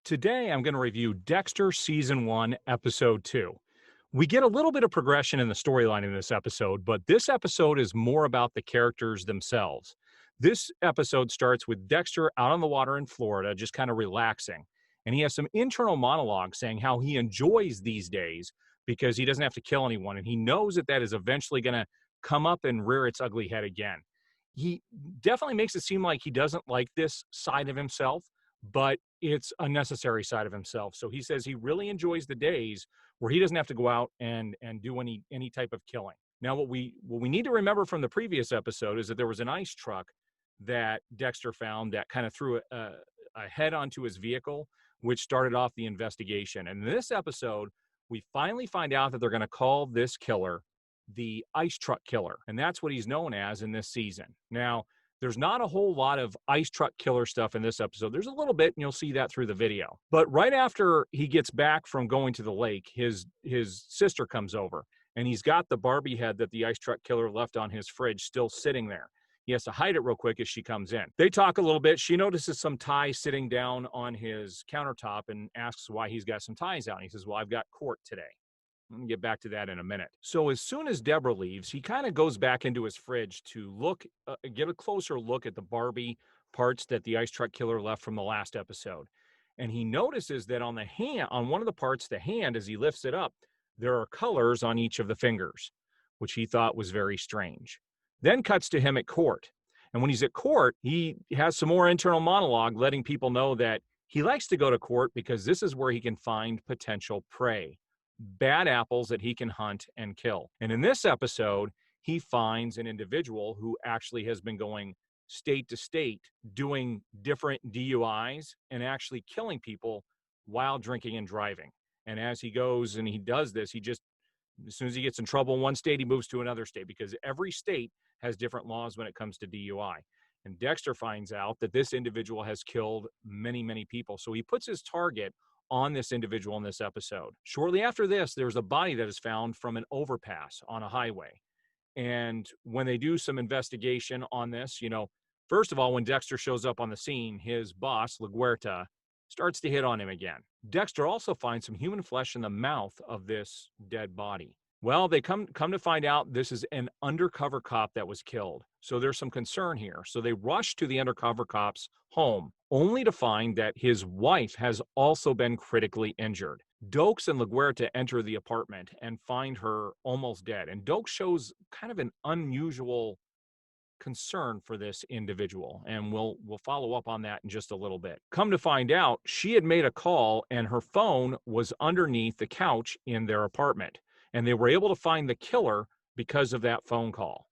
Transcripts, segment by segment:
Today, I'm going to review Dexter Season 1, Episode 2. We get a little bit of progression in the storyline in this episode, but this episode is more about the characters themselves. This episode starts with Dexter out on the water in Florida, just kind of relaxing. And he has some internal monologue saying how he enjoys these days because he doesn't have to kill anyone. And he knows that that is eventually going to come up and rear its ugly head again. He definitely makes it seem like he doesn't like this side of himself, but it's a necessary side of himself. So he says he really enjoys the days where he doesn't have to go out and do any type of killing. Now, what we need to remember from the previous episode is that there was an ice truck that Dexter found that kind of threw a head onto his vehicle, which started off the investigation. And in this episode, we finally find out that they're going to call this killer the ice truck killer, and that's what he's known as in this season. Now, there's not a whole lot of ice truck killer stuff in this episode. There's a little bit, and you'll see that through the video. But right after he gets back from going to the lake, his sister comes over, and he's got the Barbie head that the ice truck killer left on his fridge still sitting there. He has to hide it real quick as she comes in. They talk a little bit. She notices some ties sitting down on his countertop and asks why he's got some ties out. And he says, well, I've got court today. I'm going to get back to that in a minute. So as soon as Deborah leaves, he kind of goes back into his fridge to get a closer look at the Barbie parts that the ice truck killer left from the last episode. And he notices that on the hand, on one of the parts, the hand, as he lifts it up, there are colors on each of the fingers, which he thought was very strange. Then cuts to him at court. And when he's at court, he has some more internal monologue letting people know that he likes to go to court because this is where he can find potential prey. Bad apples that he can hunt and kill. And in this episode, he finds an individual who actually has been going state to state doing different DUIs and actually killing people while drinking and driving. And as he goes and he does this, as soon as he gets in trouble in one state, he moves to another state because every state has different laws when it comes to DUI. And Dexter finds out that this individual has killed many, many people. So he puts his target on this individual in this episode. Shortly after this, there's a body that is found from an overpass on a highway. And when they do some investigation on this, first of all, when Dexter shows up on the scene, his boss, LaGuerta, starts to hit on him again. Dexter also finds some human flesh in the mouth of this dead body. Well, they come to find out this is an undercover cop that was killed. So there's some concern here. So they rush to the undercover cop's home, only to find that his wife has also been critically injured. Dokes and LaGuerta enter the apartment and find her almost dead. And Dokes shows kind of an unusual concern for this individual, and we'll follow up on that in just a little bit. Come to find out, she had made a call and her phone was underneath the couch in their apartment. And they were able to find the killer because of that phone call.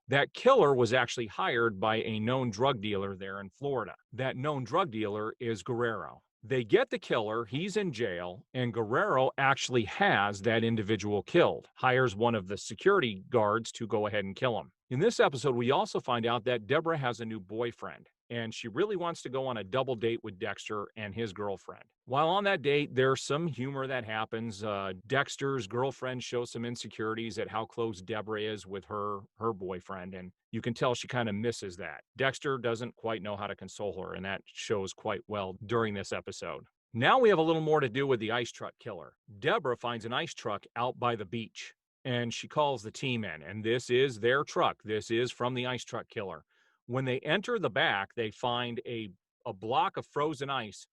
That killer was actually hired by a known drug dealer there in Florida. That known drug dealer is Guerrero. They get the killer, he's in jail, and Guerrero actually has that individual killed, hires one of the security guards to go ahead and kill him. In this episode, we also find out that Deborah has a new boyfriend, and she really wants to go on a double date with Dexter and his girlfriend. While on that date, there's some humor that happens. Dexter's girlfriend shows some insecurities at how close Deborah is with her boyfriend, and you can tell she kind of misses that. Dexter doesn't quite know how to console her, and that shows quite well during this episode. Now we have a little more to do with the ice truck killer. Deborah finds an ice truck out by the beach, and she calls the team in, and this is their truck. This is from the ice truck killer. When they enter the back, they find a block of frozen ice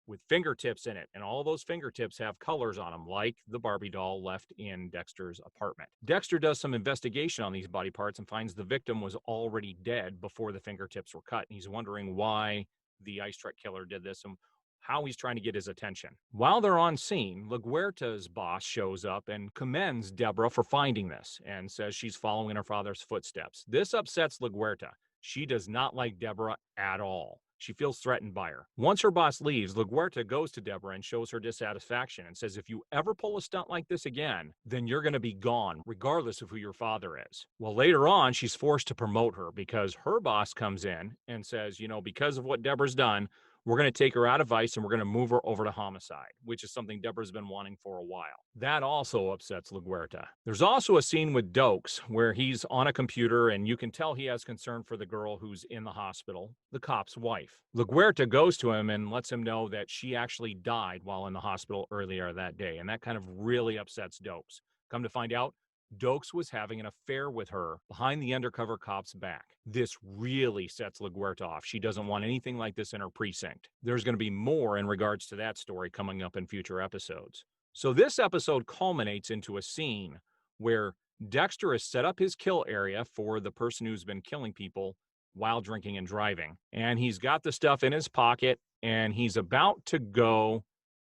with fingertips in it, and all those fingertips have colors on them, like the Barbie doll left in Dexter's apartment. Dexter does some investigation on these body parts and finds the victim was already dead before the fingertips were cut. And he's wondering why the ice truck killer did this and how he's trying to get his attention. While they're on scene, LaGuerta's boss shows up and commends Deborah for finding this and says she's following her father's footsteps. This upsets LaGuerta. She does not like Deborah at all. She feels threatened by her. Once her boss leaves, LaGuerta goes to Deborah and shows her dissatisfaction and says, if you ever pull a stunt like this again, then you're going to be gone, regardless of who your father is. Well, later on, she's forced to promote her because her boss comes in and says, because of what Deborah's done, We're going to take her out of vice and we're going to move her over to homicide, which is something Deborah's been wanting for a while. That also upsets LaGuerta. There's also a scene with Dokes where he's on a computer and you can tell he has concern for the girl who's in the hospital, the cop's wife. LaGuerta goes to him and lets him know that she actually died while in the hospital earlier that day, and that kind of really upsets Dokes. Come to find out, Dokes was having an affair with her behind the undercover cop's back. This really sets LaGuerta off. She doesn't want anything like this in her precinct. There's going to be more in regards to that story coming up in future episodes. So this episode culminates into a scene where Dexter has set up his kill area for the person who's been killing people while drinking and driving. And he's got the stuff in his pocket and he's about to go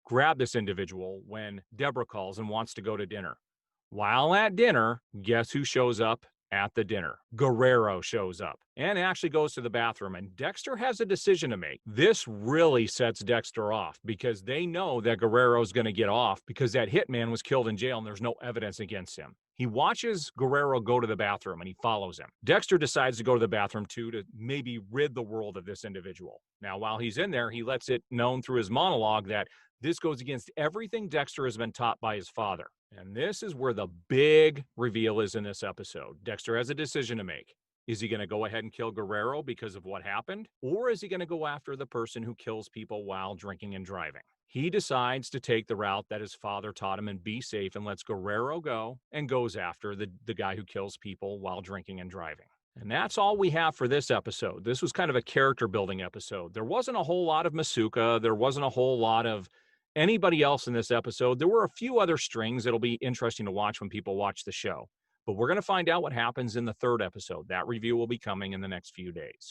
grab this individual when Deborah calls and wants to go to dinner. While at dinner, guess who shows up at the dinner? Guerrero shows up and actually goes to the bathroom, and Dexter has a decision to make. This really sets Dexter off because they know that Guerrero's going to get off because that hitman was killed in jail and there's no evidence against him. He watches Guerrero go to the bathroom and he follows him. Dexter decides to go to the bathroom too to maybe rid the world of this individual. Now, while he's in there, he lets it known through his monologue that this goes against everything Dexter has been taught by his father. And this is where the big reveal is in this episode. Dexter has a decision to make. Is he going to go ahead and kill Guerrero because of what happened? Or is he going to go after the person who kills people while drinking and driving? He decides to take the route that his father taught him and be safe and lets Guerrero go and goes after the guy who kills people while drinking and driving. And that's all we have for this episode. This was kind of a character building episode. There wasn't a whole lot of Masuka. There wasn't a whole lot of anybody else in this episode. There were a few other strings that'll be interesting to watch when people watch the show. But we're going to find out what happens in the third episode. That review will be coming in the next few days.